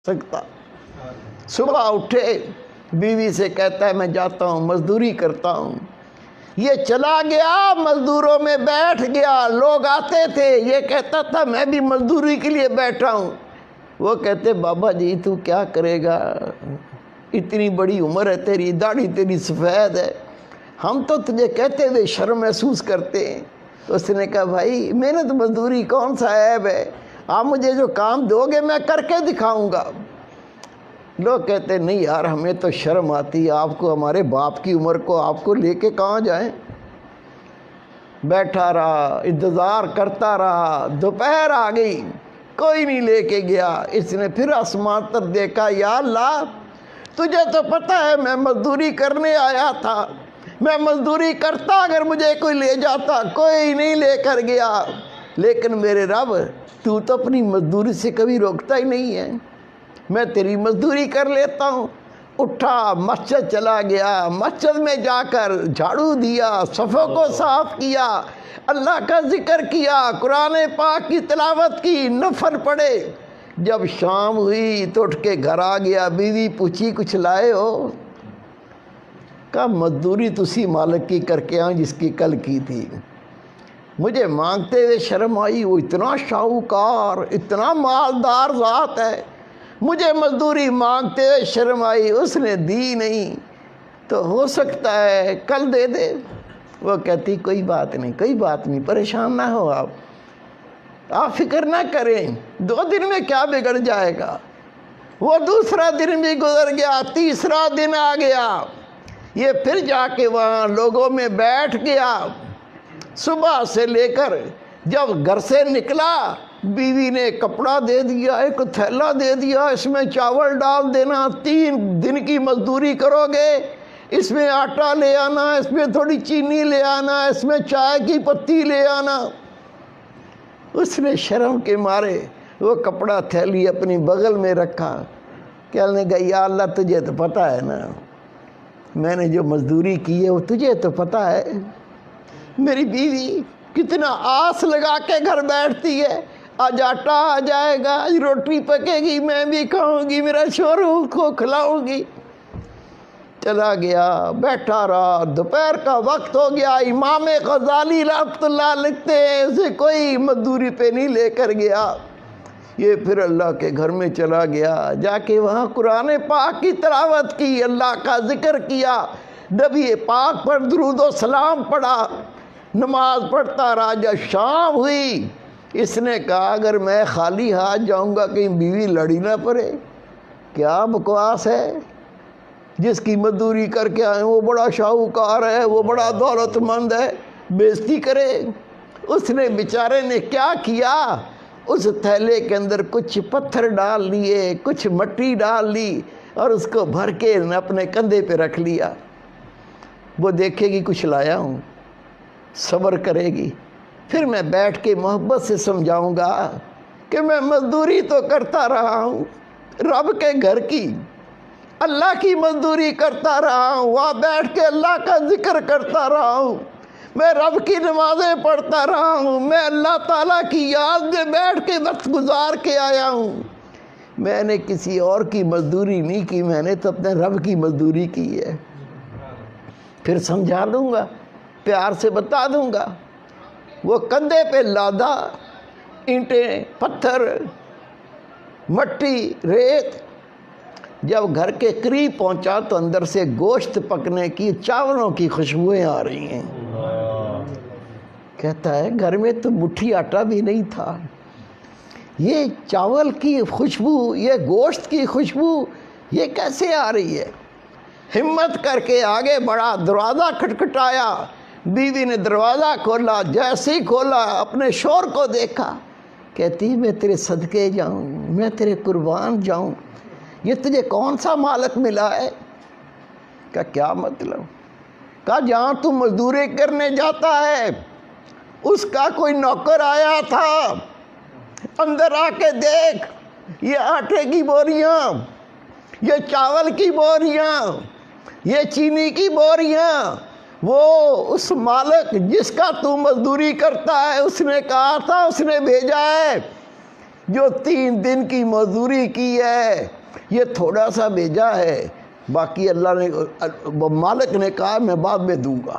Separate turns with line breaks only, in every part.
सकता। सुबह उठे, बीवी से कहता है मैं जाता हूँ मजदूरी करता हूँ। ये चला गया, मजदूरों में बैठ गया। लोग आते थे, ये कहता था मैं भी मजदूरी के लिए बैठा हूँ। वो कहते बाबा जी तू क्या करेगा, इतनी बड़ी उम्र है तेरी, दाढ़ी तेरी सफ़ेद है, हम तो तुझे कहते हुए शर्म महसूस करते हैं। तो उसने कहा भाई मेहनत मजदूरी कौन सा ऐब है, आप मुझे जो काम दोगे मैं करके दिखाऊंगा। लोग कहते नहीं यार हमें तो शर्म आती है, आपको हमारे बाप की उम्र को आपको लेके कहाँ जाएं। बैठा रहा, इंतज़ार करता रहा, दोपहर आ गई, कोई नहीं लेके गया। इसने फिर आसमान तरफ देखा, या अल्लाह तुझे तो पता है मैं मजदूरी करने आया था, मैं मजदूरी करता अगर मुझे कोई ले जाता, कोई नहीं लेकर गया। लेकिन मेरे रब तू तो अपनी मजदूरी से कभी रोकता ही नहीं है, मैं तेरी मजदूरी कर लेता हूँ। उठा, मस्जिद चला गया, मस्जिद में जाकर झाड़ू दिया, सफ़ों को साफ़ किया, अल्लाह का जिक्र किया, कुरान पाक की तिलावत की, नफल पढ़े। जब शाम हुई तो उठ के घर आ गया। बीवी पूछी कुछ लाए हो? कहा मजदूरी तुसी मालिक की करके आऊँ जिसकी कल की थी। मुझे मांगते हुए शर्म आई, वो इतना शाहूकार, इतना मालदार ज़ात है, मुझे मजदूरी मांगते हुए शर्म आई, उसने दी नहीं, तो हो सकता है कल दे दे। वो कहती कोई बात नहीं, कोई बात नहीं, परेशान ना हो आप फिक्र ना करें, 2 दिन में क्या बिगड़ जाएगा। वो दूसरा दिन भी गुजर गया, तीसरा दिन आ गया, ये फिर जाके वहाँ लोगों में बैठ गया। सुबह से लेकर जब घर से निकला, बीवी ने कपड़ा दे दिया, एक थैला दे दिया, इसमें चावल डाल देना, 3 दिन की मजदूरी करोगे, इसमें आटा ले आना, इसमें थोड़ी चीनी ले आना, इसमें चाय की पत्ती ले आना। उसने शर्म के मारे वो कपड़ा थैली अपनी बगल में रखा, कहने लगा या अल्लाह तुझे तो पता है ना मैंने जो मजदूरी की है वो तुझे तो पता है। मेरी बीवी कितना आस लगा के घर बैठती है, आज आटा आ जाएगा, आज रोटी पकेगी, मैं भी खाऊंगी, मेरा शोरू को खिलाऊंगी। चला गया, बैठा रहा, दोपहर का वक्त हो गया। इमाम गजाली रहमतुल्लाह लिखते हैं उसे कोई मजदूरी पे नहीं लेकर गया। ये फिर अल्लाह के घर में चला गया, जाके वहाँ कुरान पाक की तिलावत की, अल्लाह का जिक्र किया, नबी पाक पर दुरूद व सलाम पढ़ा, नमाज पढ़ता रहा। जब शाम हुई, इसने कहा अगर मैं खाली हाथ जाऊंगा कहीं बीवी लड़ी ना पड़े। क्या बकवास है, जिसकी मजदूरी करके आए वो बड़ा शाहूकार है, वो बड़ा दौलतमंद है, बेइज्जती करे। उसने बेचारे ने क्या किया, उस थैले के अंदर कुछ पत्थर डाल लिए, कुछ मिट्टी डाल ली और उसको भर के अपने कंधे पे रख लिया। वो देखेगी कुछ लाया हूँ, सब्र करेगी, फिर मैं बैठ के मोहब्बत से समझाऊंगा कि मैं मजदूरी तो करता रहा हूँ, रब के घर की, अल्लाह की मजदूरी करता रहा हूँ, वहाँ बैठ के अल्लाह का जिक्र करता रहा हूँ, मैं रब की नमाज़ें पढ़ता रहा हूँ, मैं अल्लाह ताला की याद में बैठ के वक्त गुजार के आया हूँ। मैंने किसी और की मजदूरी नहीं की, मैंने तो अपने रब की मजदूरी की है। फिर समझा दूँगा, प्यार से बता दूँगा। वो कंधे पे लादा, ईंटें, पत्थर, मट्टी, रेत। जब घर के करीब पहुंचा तो अंदर से गोश्त पकने की, चावलों की खुशबुएं आ रही हैं। कहता है घर में तो मुट्ठी आटा भी नहीं था, ये चावल की खुशबू, ये गोश्त की खुशबू ये कैसे आ रही है। हिम्मत करके आगे बढ़ा, दरवाज़ा खटखटाया, बीवी ने दरवाज़ा खोला, जैसे ही खोला अपने शोर को देखा, कहती मैं तेरे सदके जाऊं, मैं तेरे कुर्बान जाऊं, ये तुझे कौन सा मालिक मिला है। क्या मतलब। कहा जहाँ तू मजदूरी करने जाता है उसका कोई नौकर आया था, अंदर आके देख, ये आटे की बोरियां, ये चावल की बोरियां, ये चीनी की बोरियां, वो उस मालिक जिसका तू मजदूरी करता है उसने कहा था, उसने भेजा है جو 3 دن کی مزدوری کی ہے یہ تھوڑا سا بھیجا ہے، باقی اللہ نے مالک نے کہا میں بعد میں دوں گا۔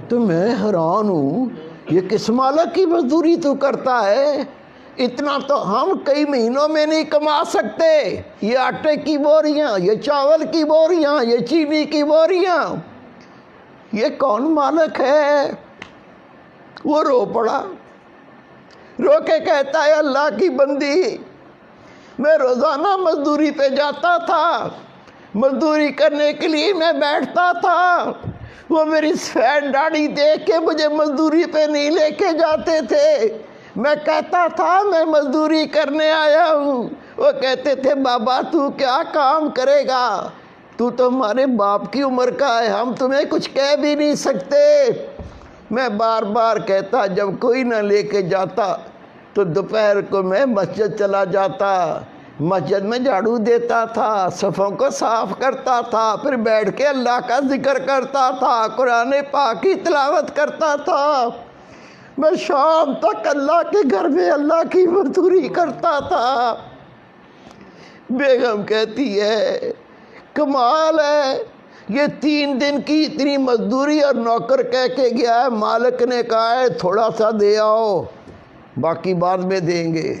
تو میں حیران ہوں، یہ کس مالک کی مزدوری تو کرتا ہے؟ اتنا تو ہم کئی مہینوں میں نہیں کما سکتے۔ یہ آٹے کی بوریاں، یہ چاول کی بوریاں، یہ چینی کی بوریاں، یہ کون مالک ہے؟ وہ رو پڑا، رو کے کہتا ہے اللہ کی بندی، میں روزانہ مزدوری پہ جاتا تھا، مزدوری کرنے کے لیے میں بیٹھتا تھا، وہ میری سفید داڑھی دیکھ کے مجھے مزدوری پہ نہیں لے کے جاتے تھے۔ میں کہتا تھا میں مزدوری کرنے آیا ہوں، وہ کہتے تھے بابا تو کیا کام کرے گا، تو ہمارے باپ کی عمر کا ہے، ہم تمہیں کچھ کہہ بھی نہیں سکتے۔ میں بار بار کہتا جب کوئی نہ لے کے جاتا تو دوپہر کو میں مسجد چلا جاتا، مسجد میں جھاڑو دیتا تھا، صفوں کو صاف کرتا تھا، پھر بیٹھ کے اللہ کا ذکر کرتا تھا، قرآن پاک کی تلاوت کرتا تھا، میں شام تک اللہ کے گھر میں اللہ کی مزدوری کرتا تھا۔ بیگم کہتی ہے کمال ہے، یہ 3 دن کی اتنی مزدوری اور نوکر کہہ کے گیا ہے، مالک نے کہا ہے تھوڑا سا دے آؤ باقی بعد میں دیں گے۔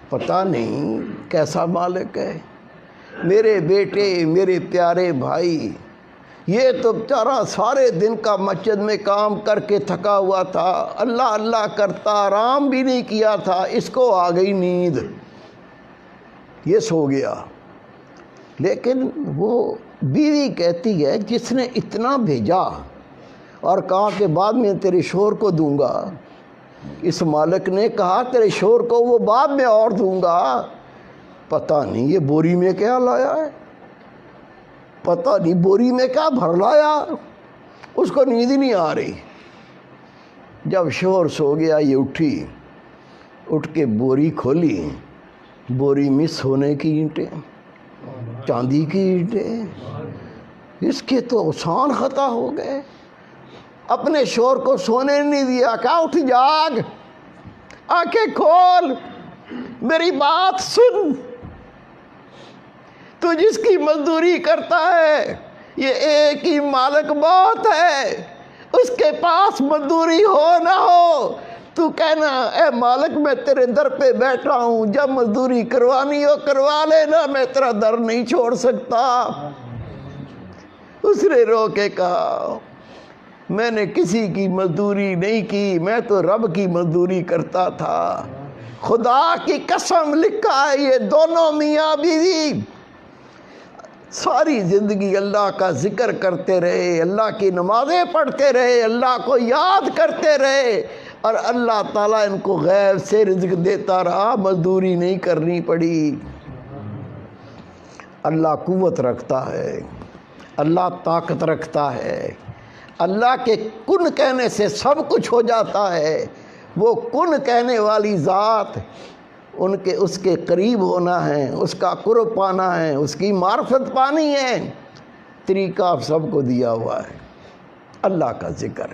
پتہ نہیں کیسا مالک ہے۔ میرے بیٹے، میرے پیارے بھائی، یہ تو بیچارہ سارے دن کا مسجد میں کام کر کے تھکا ہوا تھا، اللہ اللہ کرتا، آرام بھی نہیں کیا تھا، اس کو آ گئی نیند، یہ سو گیا۔ لیکن وہ بیوی کہتی ہے جس نے اتنا بھیجا اور کہا کہ بعد میں تیرے شوہر کو دوں گا، اس مالک نے کہا تیرے شوہر کو وہ بعد میں اور دوں گا، پتہ نہیں یہ بوری میں کیا لایا ہے، پتہ نہیں بوری میں کیا بھر لایا، اس کو نیند ہی نہیں آ رہی۔ جب شوہر سو گیا یہ اٹھی، اٹھ کے بوری کھولی، بوری میں سونے کی اینٹیں، چاندی کی اینٹیں، اس کے تو آسان خطا ہو گئے۔ اپنے شوہر کو سونے نہیں دیا، کہا اٹھ جاگ، آنکھیں کھول، میری بات سن، تو جس کی مزدوری کرتا ہے یہ ایک ہی مالک بہت ہے، اس کے پاس مزدوری ہو نہ ہو تو کہنا اے مالک میں تیرے در پہ بیٹھا ہوں، جب مزدوری کروانی ہو کروا لینا، میں تیرا در نہیں چھوڑ سکتا۔ اس نے رو کے کہا میں نے کسی کی مزدوری نہیں کی، میں تو رب کی مزدوری کرتا تھا۔ خدا کی قسم لکھا ہے یہ دونوں میاں بیوی ساری زندگی اللہ کا ذکر کرتے رہے، اللہ کی نمازیں پڑھتے رہے، اللہ کو یاد کرتے رہے، اور اللہ تعالیٰ ان کو غیب سے رزق دیتا رہا، مزدوری نہیں کرنی پڑی۔ اللہ قوت رکھتا ہے، اللہ طاقت رکھتا ہے، اللہ کے کن کہنے سے سب کچھ ہو جاتا ہے۔ وہ کن کہنے والی ذات، اس کے قریب ہونا ہے، اس کا قرب پانا ہے، اس کی معرفت پانی ہے، طریقہ سب کو دیا ہوا ہے، اللہ کا ذکر۔